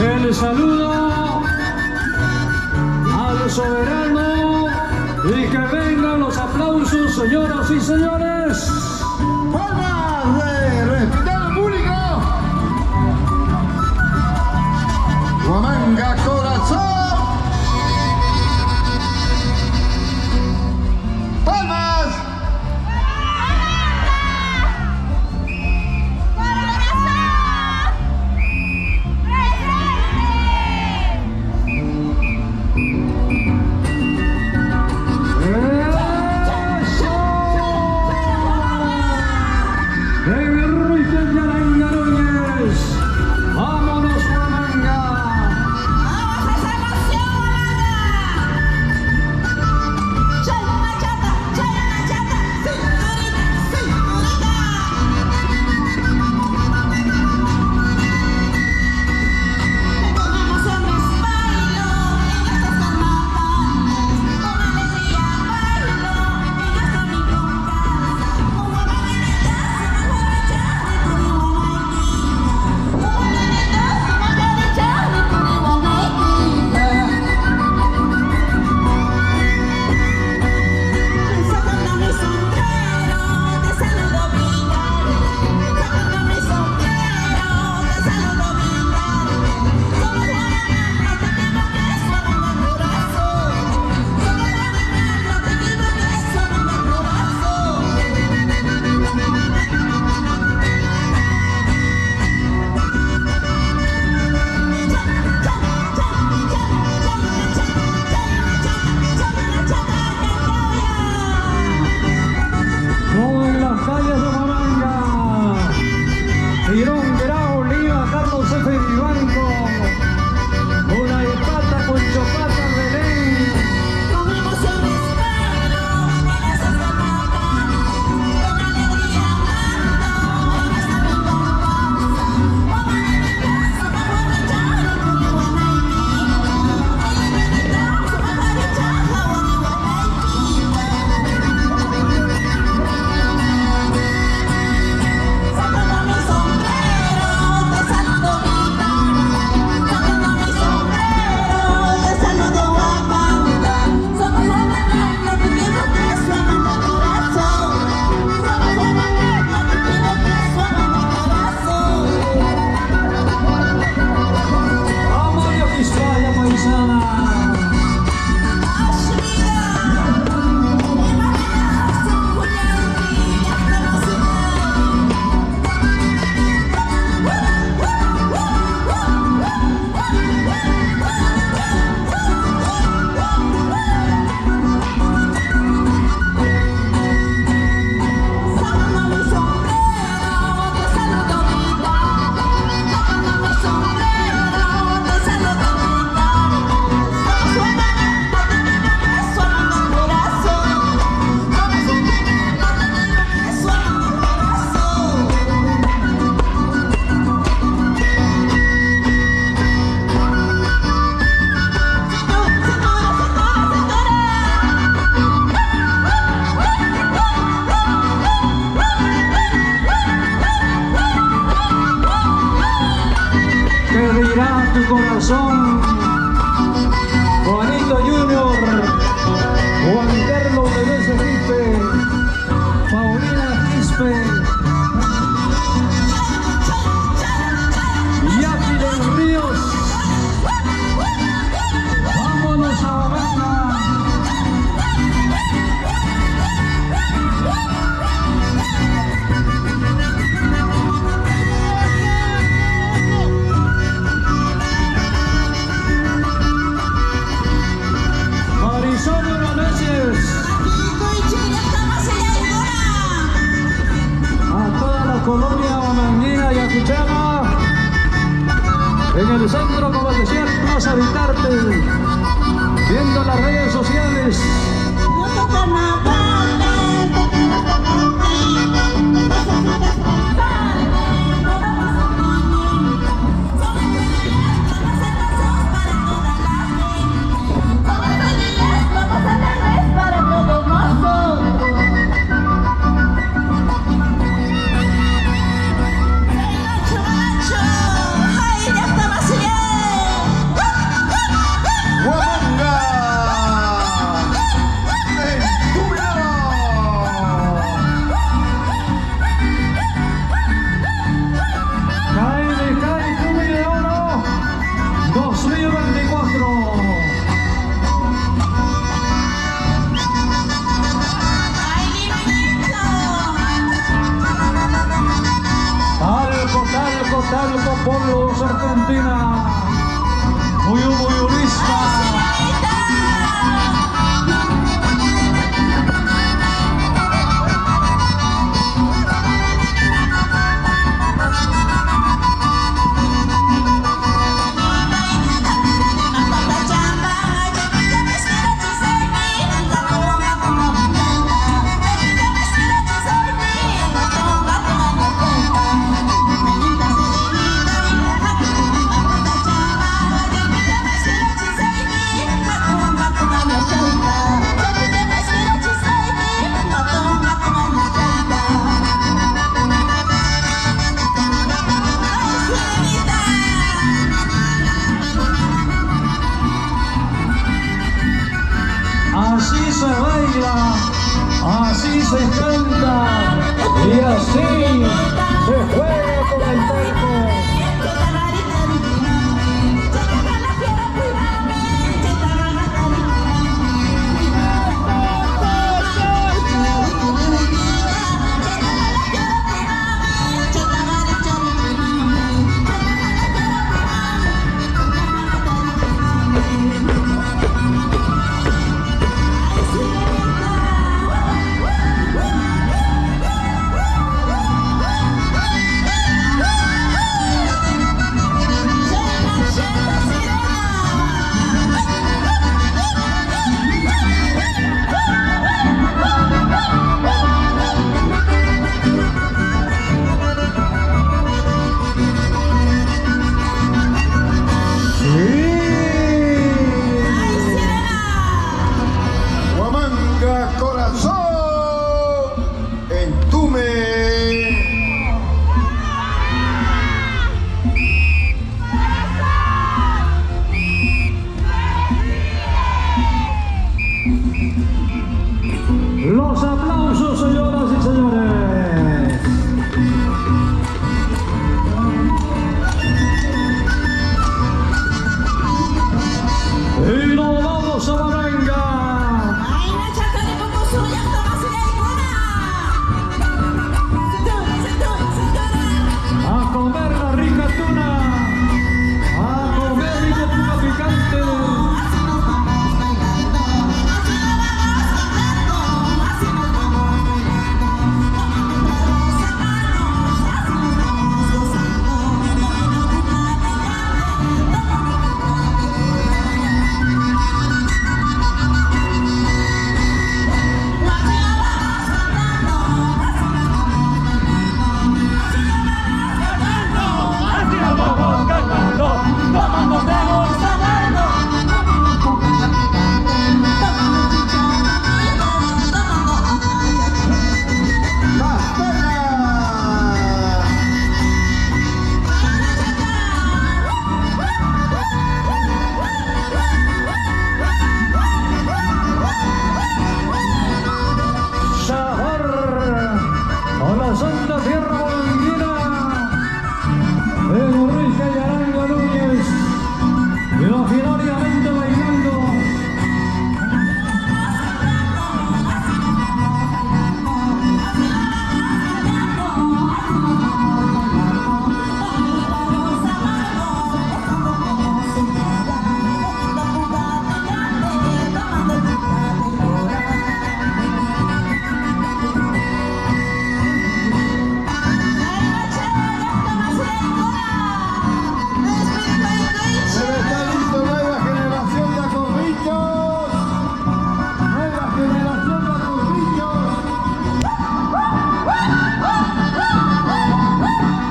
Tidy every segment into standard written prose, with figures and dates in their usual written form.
El saludo al soberano y que vengan los aplausos, señoras y señores. ¡Palmas de respetado público! Huamanga Corazón. ¡Palmas! ¡Vámonos, Huamanga! Girón, Grau, Oliva, Carlos F. Vivanco, una Ipata con Chopata, Belén. Con emoción espero en esa jornada, con alegría amando en esta vida pasa. Póngale mi casa, bajo la charla, con mi buena equipa. Póngale mi casa, bajo la charla, con mi buena equipa. Sacando mi sombrero, te saludo vida. Sacando mi sombrero, te saludo Huamanga. Somos Huamanga, te pido que suene mi corazón. Somos Huamanga, te pido que suene mi corazón. Vamos, Dios, Vizcaya, paisana. Sacando mi sombrero, te saludo vida. Sacando mi sombrero, te saludo vida. Somos Huamanga, te pido que suene mi corazón. Somos Huamanga, te pido que suene mi corazón. ¿Qué dirá tu corazón? Juanito Junior, Juan Carlos de Luis Quispe, Paulina Quispe, Yaqui de los Ríos. Vámonos a Huamanga. Marisol, buenas noches. A toda la colonia huamanguina y acuchama, en el centro comercial Plaza Vitarte, viendo las redes sociales. Para todos nosotros. Macho, ay, ya está más bien. Así se canta y así se juega con el palco. Huamanga, corazón, entume. Los aplausos, señoras y señores. Y nos vamos a Huamanga. Ay, no chacale poco suya, toma su A comer la rica tuna, a comer rica tuna picante. A la Santa Tierra Boliviana, Enrique y Arango Núñez, imaginariamente bailando. Se está listo nueva generación de acorrillos. Nueva generación de acorrillos.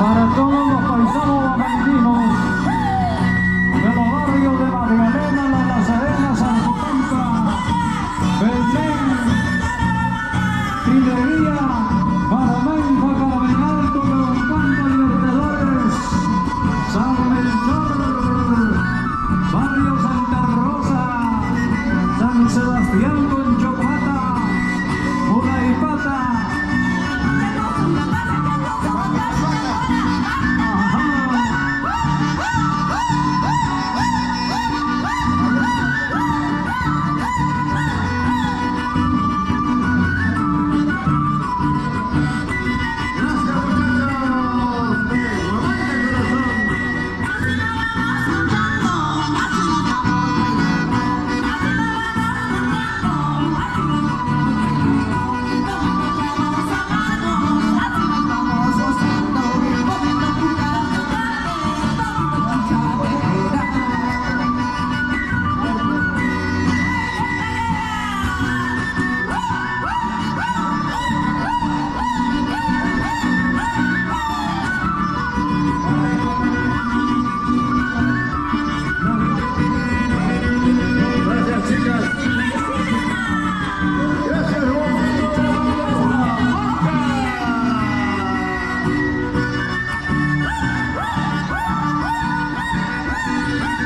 Para todos los paisanos huamanguinos de los barrios de Magdalena, La Nazarena, San Joaquín, Belén, Tinería, Paramenta, Carmen Alto, Leoncampo, Libertadores, San Melchor, Barrio Santa Rosa, San Sebastián con Chocata, Pata.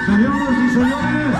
Señoras y señores,